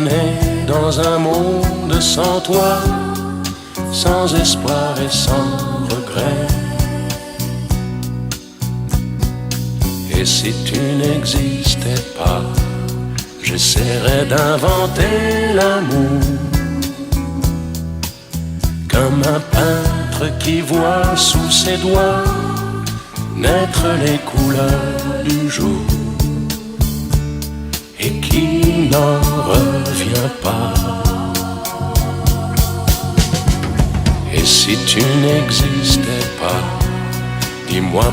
né dans un monde sans toi, sans espoir et sans regret. Et si tu n'existais pas, j'essaierais d'inventer l'amour, comme un peintre qui voit sous ses doigts naître les couleurs du jour et qui n'en revient pas. Et si tu n'existais pas, dis-moi